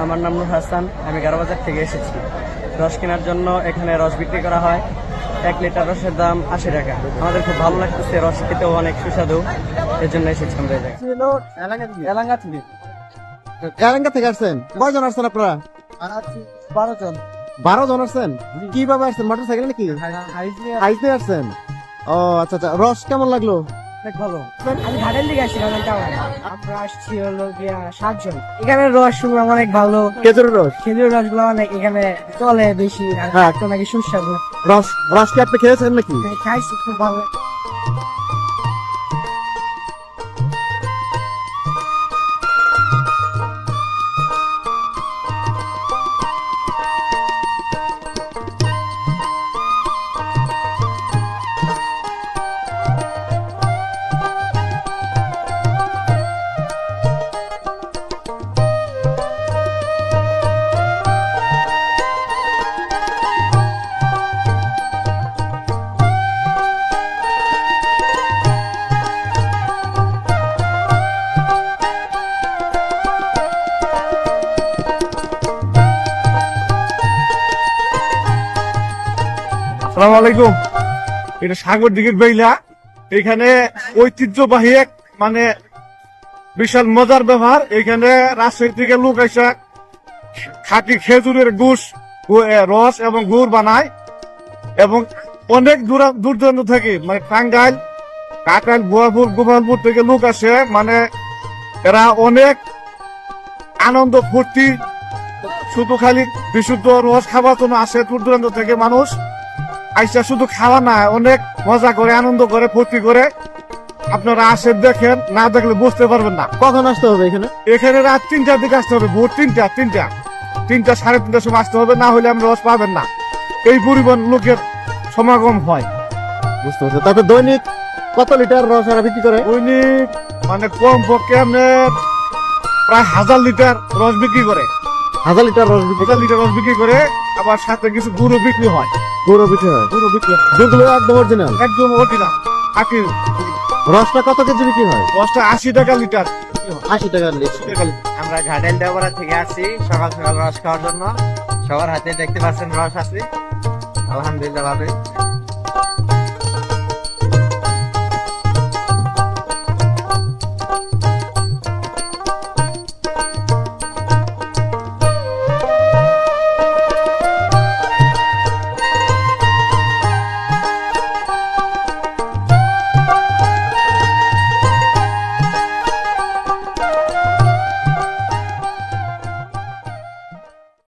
আমার নাম নূর হাসান, আমি গারোবাজার থেকে এসেছি। রস কেনার জন্য এখানে রস বিক্রি করা হয়। 1 লিটার রসের দাম 80 টাকা। আমাদের খুব ভালো লাগতেছে, রস খেতেও অনেক সুস্বাদু, এর জন্য এসেছি আমরা এই জায়গায়। এলাঙ্গা থেকে আসছেন? কয়জন আসছেন আপনারা? 12 জন। 12 জন আসছেন? কিভাবে আসছেন? মোটর সাইকেল নাকি? হাইস নিয়ে আসছেন? ও আচ্ছা আচ্ছা, রস কেমন লাগলো? অনেক ভালো। আমি ঘাটের দিকে আসছিলাম, আমরা আসছি হলো গিয়া 7 জন। এখানে রস অনেক ভালো, খেজুরের রস। খেজুরের রসগুলো অনেক এখানে চলে বেশি, আর হ্যাঁ। তো নাকি সুস্বাদু। রস রস কি আপনি খেয়েছেন নাকি? খাইছি, খুব ভালো। আসসালামু আলাইকুম। এটা সাগর দিঘির বেইলা। এখানে ঐতিহ্যবাহী এক মানে বিশাল মজার ব্যাপার। এখানে রাজশাহী থেকে লোক এসে খাঁটি খেজুরের রস এবং গুড় বানায়, এবং অনেক দূর দূরান্ত থেকে মানে টাঙ্গাইল, কাকরাইল, গোপালপুর থেকে লোক আসে। মানে এরা অনেক আনন্দ ফুর্তি, শুধু খালি বিশুদ্ধ রস খাবার জন্য আসে দূর দূরান্ত থেকে মানুষ। আইসা শুধু খাওয়া না, অনেক মজা করে, আনন্দ করে, ফুর্তি করে। আপনারা আসেন, দেখেন, না দেখলে বুঝতে পারবেন না। কখন আসতে হবে এখানে? এখানে রাত 3টার দিকে আসতে হবে, ভোর 3টা, 3:30 সময় আসতে হবে, না হলে আমরা রস পাবেন না। এই পরিমাণ লোকের সমাগম হয়। বুঝতে পারছি। তারপর দৈনিক কত লিটার রস এরা বিক্রি করে? দৈনিক মানে কম পক্ষে আপনার প্রায় 1000 লিটার রস বিক্রি করে। 1000 লিটার রস বিক্রি 1000 লিটার রস বিক্রি করে, আবার সাথে কিছু গুঁড়ো বিক্রি হয়। পুরো বিক্রি হয়? গুঁড়ো বিক্রি হয়, যেগুলো একদম অরিজিনাল। একদম অরিজিনাল। রসটা কত কেজি বিক্রি হয়? রসটা 80 টাকা লিটার। 80 টাকা লিটার। আমরা ঘাটেল দেওয়ারা থেকে আসছি সকাল সকাল রস খাওয়ার জন্য। সবার হাতে দেখতে পাচ্ছেন রস আছে, আলহামদুলিল্লাহ ভাবে।